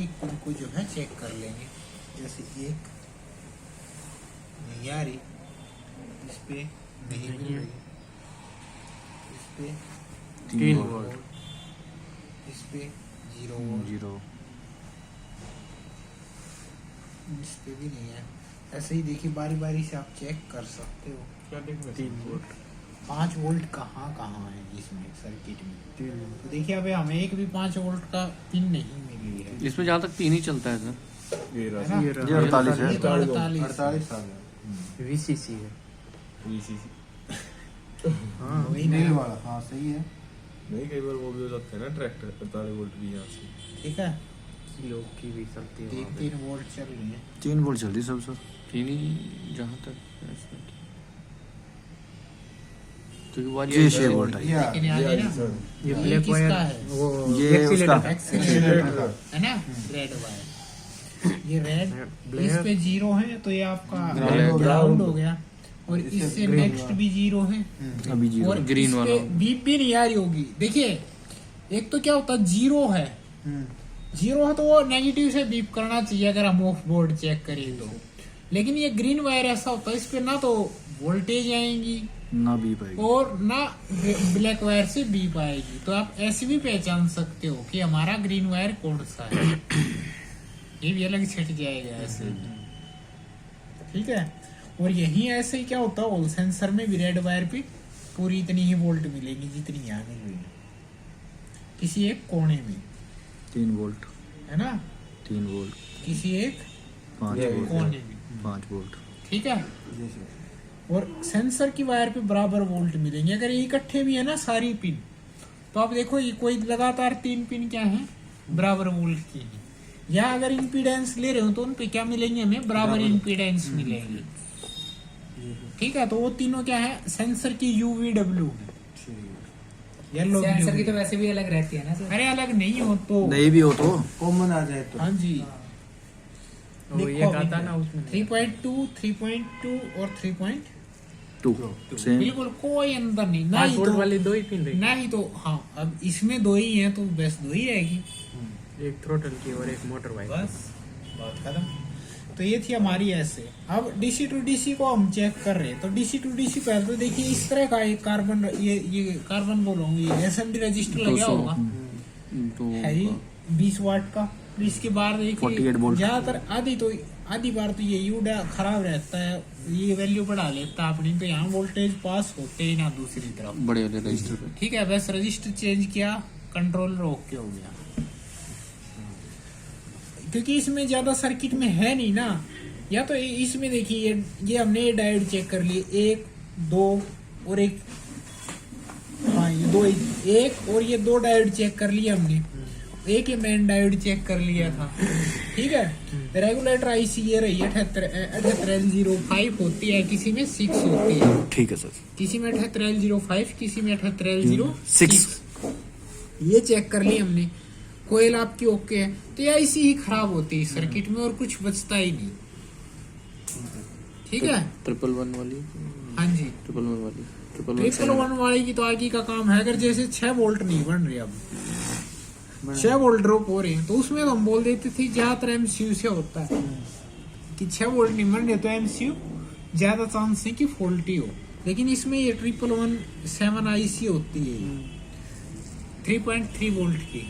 एक एक पिन को जो है चेक कर लेंगे। जैसे एक नहीं आ रही, इस पे नहीं मिल रही, इस पे 3 वोल्ट, इस पे 0 वोल्ट, 0, इस पे भी नहीं है। ऐसे ही देखिए बारी बारी से आप चेक कर सकते हो। क्या देख रहे 3 वोल्ट, 5 वोल्ट कहाँ कहाँ है इसमें सर्किट में। तो देखिए अबे हमें एक भी 5 वोल्ट का पिन नहीं मिली है। इसमें जहाँ तक 3 ही चलता है सर। ये है रहा ना? ये 48 है। ये तो 48 48 आ गया VCC है। VCC हाँ, वही नील ना। वाला, हाँ सही है। नहीं कई बार वो भी हो जाता है ना ट्रैक्टर 48 वोल्ट भी यहाँ से। ठीक है, लोग की भी चलती है वहाँ पे। 3 वोल्ट चल रही है। 3 वोल्ट चल रही सब सर। 3 ही जहाँ तक है इसमें। क्योंकि वो ये 6 वोल्ट है। लेकिन यहाँ है ना, ये ये ब्लैक किसका वायर है? वो ये एक्सीलेटर उसका। एक्सीलरेटर है ना, रेड वायर। ये रेड, ब्लैक। इस पे 0 है तो ये आपका ग्राउंड ग्राउंड हो गया। और इससे इससे ग्रीन नेक्स्ट वाला। भी 0 है। अभी 0 और ग्रीन इस वाला पे होगा। बीप भी नहीं आ रही होगी। देखिए एक तो क्या होता है 0 है, 0 है तो वो नेगेटिव से बीप करना चाहिए अगर हम ऑफ बोर्ड चेक करें तो। लेकिन ये ग्रीन वायर ऐसा होता है, इस पे ना तो वोल्टेज आएंगी ना भी पाएगी। और ना ब्लैक वायर से बीप आएगी। तो आप ऐसे भी पहचान सकते हो कि हमारा ग्रीन वायर कौन सा है। ये भी अलग छिट जाएगा ऐसे। ठीक है, और यही ऐसे ही क्या होता है ऑल सेंसर में भी रेड वायर पे पूरी इतनी ही वोल्ट मिलेगी जितनी यहाँ मिल रही है, किसी एक कोने में, 3 वोल्ट, है ना, 3 वोल्ट, किसी एक 5 ये वोल्ट, कोने में। 5 वोल्ट। ठीक है, और सेंसर की वायर पे बराबर वोल्ट मिलेंगे। अगर ये इकट्ठे भी है ना सारी पिन, तो आप देखो ये कोई लगातार 3 पिन क्या है बराबर वोल्ट की है। या अगर इम्पीडेंस ले रहे हो तो उन पे क्या मिलेंगे, हमें बराबर इम्पीडेंस मिलेंगे। ठीक है, तो वो तीनों क्या है सेंसर की UVW है, येलो सेंसर की तो वैसे भी अलग रहती है ना सर। अरे अलग नहीं हो तो नहीं भी हो तो कॉमन आ जाए तो। हाँ जी, वो ये आता ना उसमें 3.2, 3.2 और 3.2 2 सेम। बिल्कुल कोई अंदर नहीं ना। 5 ही वोल्ट तो वाली 2 ही पिन रहेगी। ना ही तो हाँ, अब इसमें 2 ही हैं तो बस 2 ही रहेगी, एक थ्रोटल की और एक मोटर वाइप। बस बात खत्म। तो ये थी हमारी ऐसे। अब DC टू DC को हम चेक कर रहे हैं, तो DC टू DC पहले तो देखिए इस तरह का एक कार्बन, ये कार्बन बोल रहा हूँ, ये SMD रजिस्टर लगा 200 होगा तो है ही 20 वाट का। तो इसके बाद 48 देखिए वोल्ट। ज्यादातर आधी बार तो ये यूडा खराब रहता है, ये वैल्यू बढ़ा लेता है अपनी, तो यहाँ वोल्टेज पास होते ही ना दूसरी तरफ। बड़े वाले रजिस्टर पे। ठीक है, बस रजिस्टर चेंज किया, कंट्रोलर ओके हो गया। क्योंकि इसमें ज्यादा सर्किट में है नहीं ना। या तो इसमें देखिए ये हमने ये डायोड चेक कर लिए, 1, 2 और एक, हाँ ये 2, एक और ये 2 डायोड चेक कर लिए हमने। एक ये मेन डायोड चेक कर लिया था। ठीक है, रेगुलेटर IC ये रही है 78L05 होती है, किसी में 6 होती है, ठीक है सर। किसी में 78L05, किसी में 78L06। 6 ये चेक कर लिया हमने। कोयल आपकी ओके है, तो ये IC ही खराब होती है सर्किट में और कुछ बचता ही नहीं। ठीक है, 111 वाली, हाँ जी, 111 वाली, 111 वाली की तो आगे का काम है। अगर जैसे 6 वोल्ट नहीं बन रही, अब 6 वोल्ट ड्रॉप हो रहे हैं, तो उसमें तो हम बोल देते थे ज्यादातर MCU से होता है कि 6 वोल्ट नहीं बन रहे तो MCU ज्यादा चांस है कि फॉल्टी हो। लेकिन इसमें ये 1117 IC होती है, 3.3 वोल्ट की।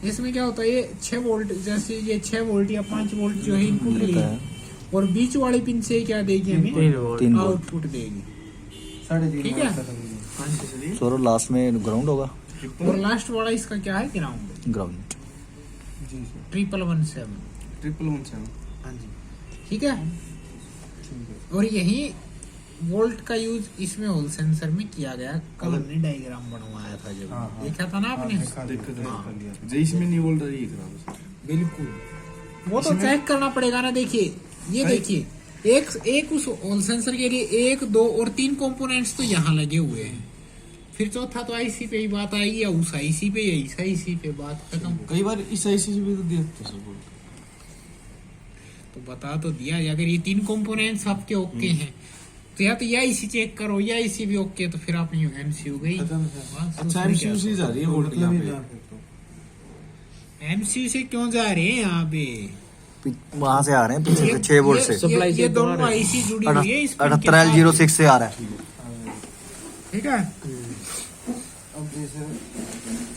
इसमें क्या होता है, ये 6 वोल्ट, जैसे ये 6 वोल्ट या 5 वोल्ट जो है इनपुट लिए, और बीच वाली पिन से क्या देगी हमें, 3 वोल्ट। आउटपुट देगी। 3.5 ठीक है, वोल्ट। सर लास्ट में ग्राउंड होगा। और लास्ट वाला इसका क्या है, ग्राउंड, ग्राउंड जी सर, 1117। 1117। हाँ जी, ठीक है। और यही वोल्ट का यूज इसमें होल सेंसर में किया गया। कल हमने डायग्राम बनवाया था जब, हाँ, हाँ। देखा था ना आपने। जो इसमें नहीं बोल रही है, बिल्कुल, वो तो चेक करना पड़ेगा ना। देखिए ये देखिए, एक उस होल सेंसर के लिए 1, 2 और 3 कंपोनेंट्स तो यहाँ लगे हुए हैं। फिर चौथा तो IC पे ही बात आएगी, या उस IC पे या इस IC पे, बात खत्म। कई बार इस IC से भी तो देखते सर बोलते। तो बता तो दिया, अगर ये 3 कंपोनेंट्स आपके ओके हैं तो या तो ये IC चेक करो, या IC भी ओके, तो फिर आप MCU गई। अच्छा बस, अच्छा उसमें MCU क्या से जा रही है वोल्ट यहाँ पे। एमसीयू से क्यों जा रहे हैं यहाँ पे? वहां से आ रहे हैं पीछे से 6 वोल्ट से। सप्लाई से ये तो आ दोनों रहे हैं। आईसी जुड़ी हुई है इस पिन के 18L06 से आ रहा है। ठीक है।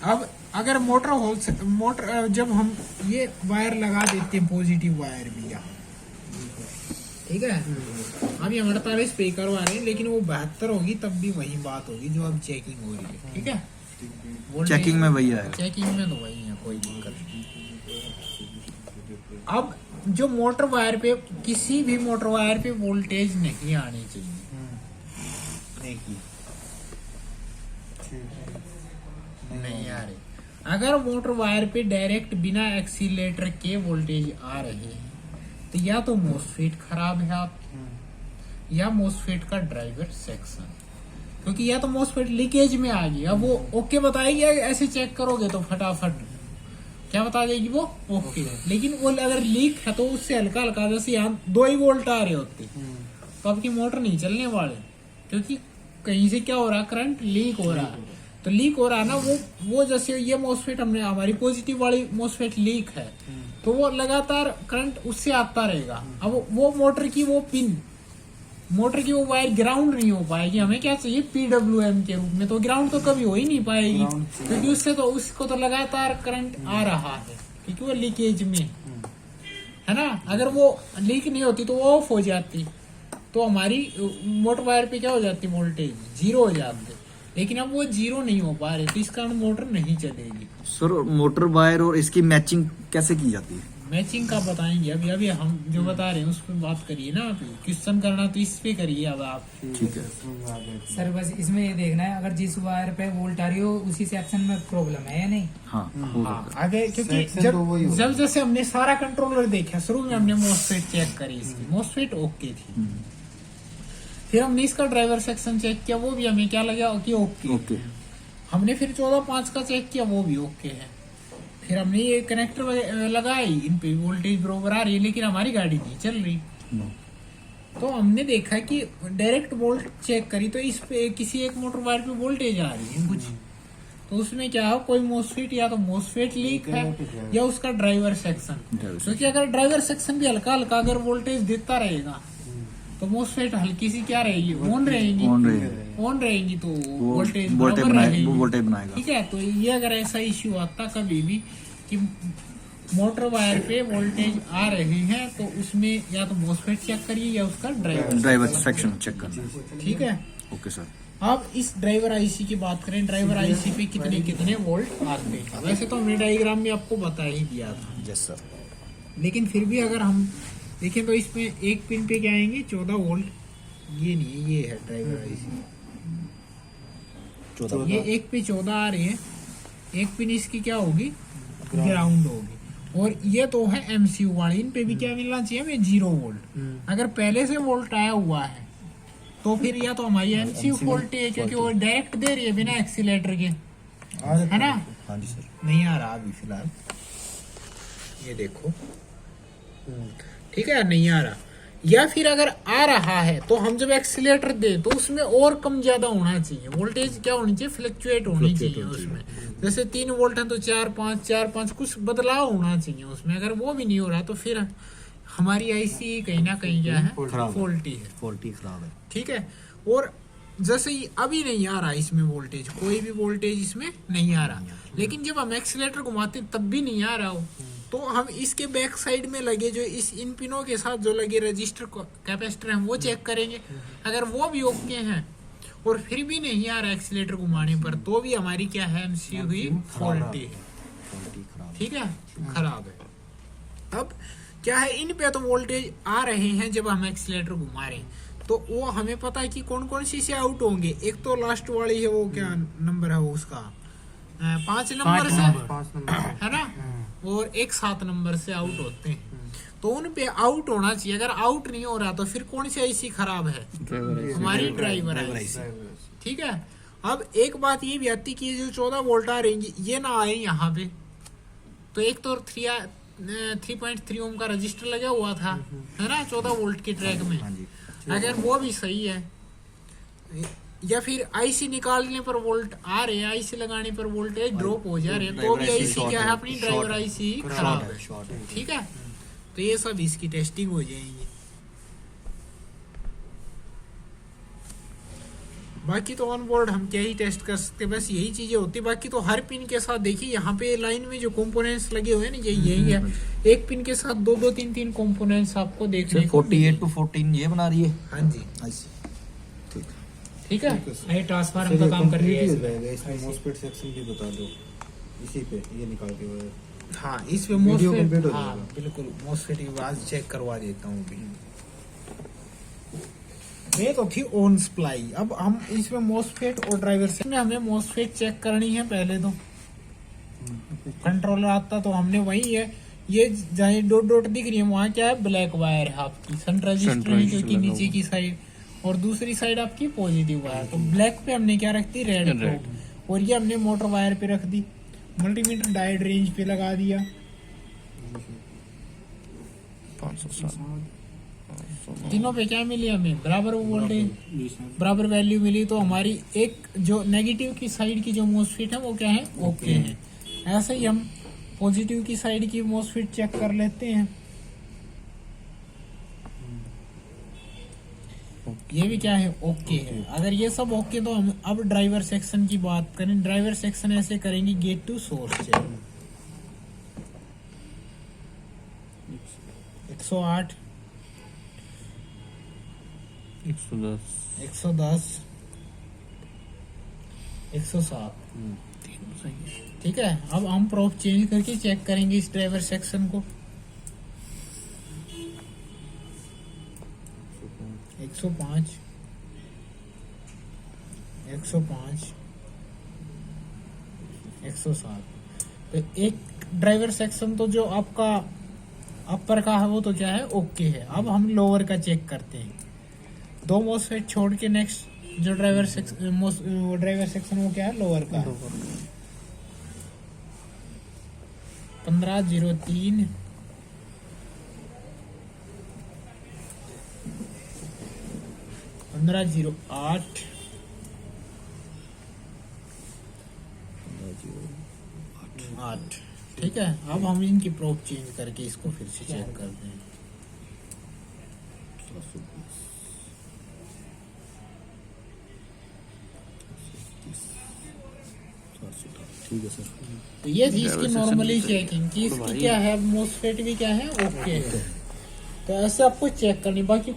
अब अगर मोटर जब हम ये वायर लगा देते हैं, पॉजिटिव वायर भी यहाँ, ठीक है। अब ये 48 पे करवा रहे हैं, लेकिन वो 72 होगी तब भी वही बात होगी जो अब चेकिंग हो रही है, ठीक है। चेकिंग में वही आएगा। चेकिंग में तो वही है, कोई दिक्कत नहीं। अब जो मोटर वायर पे, किसी भी मोटर वायर पे वोल्टेज नहीं आनी चाहिए। देखिए नहीं आ रही। अगर मोटर वायर पे डायरेक्ट बिना एक्सीलेटर के वोल्टेज आ रहे हैं तो या तो मोसफेट खराब है आपकी, या मोसफेट का ड्राइवर सेक्शन, क्योंकि या तो मोसफेट लीकेज में आ गई। अब वो ओके बताएगी, ऐसे चेक करोगे तो फटाफट क्या बता देगी वो ओके है, लेकिन वो अगर लीक है तो उससे हल्का हल्का, जैसे यहाँ 2 ही वोल्ट आ रहे होते तो आपकी मोटर नहीं चलने वाले, क्योंकि कहीं से क्या हो रहा है, करंट लीक हो रहा है। तो लीक हो रहा है ना, वो जैसे ये मोसफेट हमने, हमारी पॉजिटिव वाली मोसफेट लीक है तो वो लगातार करंट उससे आता रहेगा। अब वो मोटर की वो पिन, मोटर की वो वायर ग्राउंड नहीं हो पाएगी। हमें क्या चाहिए, पीडब्ल्यूएम के रूप में, तो ग्राउंड तो कभी हो ही नहीं पाएगी, क्योंकि उससे तो उसको तो लगातार करंट आ रहा है, क्योंकि वो लीकेज में है ना। अगर वो लीक नहीं होती तो वो ऑफ हो जाती, तो हमारी मोटर वायर पे क्या हो जाती, वोल्टेज 0 हो जाती। लेकिन अब वो 0 नहीं हो पा रही, तो इस कारण मोटर नहीं चलेगी। सर मोटर वायर और इसकी मैचिंग कैसे की जाती है? मैचिंग का बताएंगे अभी हम जो बता रहे हैं उस पर बात करिए ना। आप क्वेश्चन करना तो इस पे करिए अब आप। ठीक है सर बस इसमें ये देखना है, अगर जिस वायर पे वोल्ट आ रही हो उसी सेक्शन में प्रॉब्लम है या नहीं। हाँ हो सकता है। आगे क्योंकि जब जैसे हमने सारा कंट्रोलर देखा, शुरू में हमने मोसफेट चेक करी, इसकी मोसफेट ओके थी। फिर हमने इसका ड्राइवर सेक्शन चेक किया, वो भी हमें क्या लगा कि ओके। हमने फिर 14.5 का चेक किया, वो भी ओके है। फिर हमने ये कनेक्टर लगाई, इन पे वोल्टेज बराबर आ रही है, लेकिन हमारी गाड़ी नहीं चल रही। तो हमने देखा कि डायरेक्ट वोल्ट चेक करी तो इस पे किसी एक मोटर वायर पे वोल्टेज आ रही है कुछ, तो उसमें क्या हो, कोई मोसफेट या तो मोसफेट लीक है या उसका ड्राइवर सेक्शन। क्योंकि अगर ड्राइवर सेक्शन भी हल्का हल्का अगर वोल्टेज देता रहेगा तो मोसफेट हल्की सी क्या रहेगी, ऑन रहेगी, तो वोल्टेज बनाएगा। ठीक है। तो ये अगर ऐसा इश्यू आता कभी भी कि मोटर वायर पे वोल्टेज आ रहे हैं तो उसमें या तो मोसफेट चेक करिए या उसका ड्राइवर सेक्शन चेक करना। ठीक है। Okay sir. अब इस ड्राइवर आईसी की बात करें, ड्राइवर आईसी पे कितने कितने वोल्ट आते हैं। वैसे तो हमने डायग्राम में आपको बता ही दिया था। Yes sir. लेकिन फिर भी अगर हम देखें तो इसमें एक पिन पे क्या आएंगे, 14 वोल्ट। ये नहीं, ये है ड्राइवर आईसी, 14। ये एक पे 14 आ रहे हैं, एक पिन इसकी क्या होगी, ग्राउंड होगी। और ये तो है एमसीयू वाली, इन पे भी क्या मिलना चाहिए हमें, 0 वोल्ट। अगर पहले से वोल्ट आया हुआ है तो फिर या तो हमारी एमसीयू फॉल्टी है, क्योंकि वो डायरेक्ट दे रही है बिना एक्सीलेटर के, है ना। हाँ जी सर। नहीं आ रहा अभी फिलहाल, ये देखो, ठीक है, नहीं आ रहा। या फिर अगर आ रहा है तो हम जब एक्सीलेटर दें तो उसमें और कम ज्यादा होना चाहिए, वोल्टेज क्या होनी चाहिए, फ्लक्चुएट होनी चाहिए उसमें। जैसे 3 वोल्ट है तो 4-5 कुछ बदलाव होना चाहिए उसमें। अगर वो भी नहीं हो रहा तो फिर हमारी आईसी कहीं ना कहीं क्या है, फॉल्टी खराब है। ठीक है। और जैसे ही अभी नहीं आ रहा इसमें वोल्टेज, कोई भी वोल्टेज इसमें नहीं आ रहा, लेकिन जब हम एक्सीलेटर घुमाते तब भी नहीं आ रहा हो तो हम इसके बैक साइड में लगे जो इस इन पिनों के साथ जो लगे रजिस्टर कैपेसिटर हैं वो चेक करेंगे। अगर वो भी ओके हैं और फिर भी नहीं आ रहा एक्सीलेटर घुमाने पर, तो भी हमारी क्या है, एमसीयू हुई फॉल्टी है, ठीक है, खराब है। अब क्या है, इन पे तो वोल्टेज आ रहे हैं जब हम एक्सीलेटर घुमा रहे हैं, तो वो हमें पता है कि कौन कौन सी से आउट होंगे। एक तो लास्ट वाली है, वो क्या नंबर है वो उसका, 5 नंबर से है ना, और एक 7 नंबर से आउट होते हैं। तो उन पे आउट होना चाहिए। अगर आउट नहीं हो रहा तो फिर कौन सी आईसी खराब है, हमारी ड्राइवर आईसी, ठीक है। अब एक बात ये भी आती कि जो 14 वोल्ट आ रही ये ना आए यहाँ पे, तो एक तो 3.3 ओम का रजिस्टर लगा हुआ था, है ना, 14 वोल्ट के ट्रैक में। अगर वो भी सही है, या फिर आईसी निकालने पर वोल्ट आ रहे हैं, आईसी लगाने पर वोल्टेज ड्रॉप हो जा रहे हैं, तो भी आईसी क्या है, अपनी ड्राइवर आईसी खराब है। ठीक है, तो ये सब इसकी टेस्टिंग हो जाएंगी। बाकी तो ऑन बोर्ड हम क्या ही टेस्ट कर सकते हैं, बस यही चीजें होती है। बाकी तो हर पिन के साथ देखिए यहाँ पे लाइन में जो कंपोनेंट्स लगे हुए हैं ना, यही है। एक पिन के साथ दो तीन कंपोनेंट्स आपको देखने को 48 to 14 ये बना रही है। हाँ जी, I see। ठीक ठीक है। ये ट्रांसफार्मर का काम कर रही है हो इसमें। जाएगा। इसमें मॉसफेट सेक्शन भी बता दो इसी पे, ये निकाल के वायर। हाँ, इसमें वीडियो मोस्टफेट, कंप्लीट हो हाँ जाएगा। बिल्कुल मोस्टफेट की आवाज चेक करवा देता हूँ अभी। ये तो थी ऑन सप्लाई। अब हम इसमें मोस्टफेट और ड्राइवर से हमें मोस्टफेट चेक करनी है पहले। तो कंट्रोलर आता तो हमने वही है, ये जहाँ डॉट डॉट दिख रही है वहाँ क्या है, ब्लैक वायर है आपकी सन रजिस्टर की नीचे की साइड, और दूसरी साइड आपकी पॉजिटिव वायर। तो ब्लैक पे हमने क्या रख दी, रेड कोट, और ये हमने मोटर वायर पे रख दी। मल्टीमीटर डायोड रेंज पे लगा दिया। 507 तीनों पे क्या मिली हमें, बराबर वोल्टेज, बराबर वैल्यू मिली। तो हमारी एक जो नेगेटिव की साइड की जो मोस्फेट है वो क्या है, ओके है। ऐसे ही हम पॉजिटिव की साइड की मोस्फेट चेक कर लेते हैं। ये भी क्या है, ओके है। अगर ये सब ओके तो हम अब ड्राइवर सेक्शन की बात करें। ड्राइवर सेक्शन ऐसे करेंगे, गेट टू सोर्स चेक 108 110 110 107। ठीक है, अब हम प्रोब चेंज करके चेक करेंगे इस ड्राइवर सेक्शन को। 105 105 107। तो एक ड्राइवर सेक्शन तो जो आपका अपर का है वो तो क्या है, ओके है। अब हम लोअर का चेक करते हैं। दो मोस्फेट छोड़ के नेक्स्ट जो ड्राइवर सेक्शन वो क्या है, लोअर का है। 1503 1508 8। ठीक है, अब हम इनकी प्रोब चेंज करके इसको फिर से चेक करते हैं। ठीक है सर। तो ये थी इसकी नॉर्मली चेकिंग की, इसकी क्या है, मोस्फेट भी क्या है, ओके है। तो ऐसे आपको चेक करनी। बाकी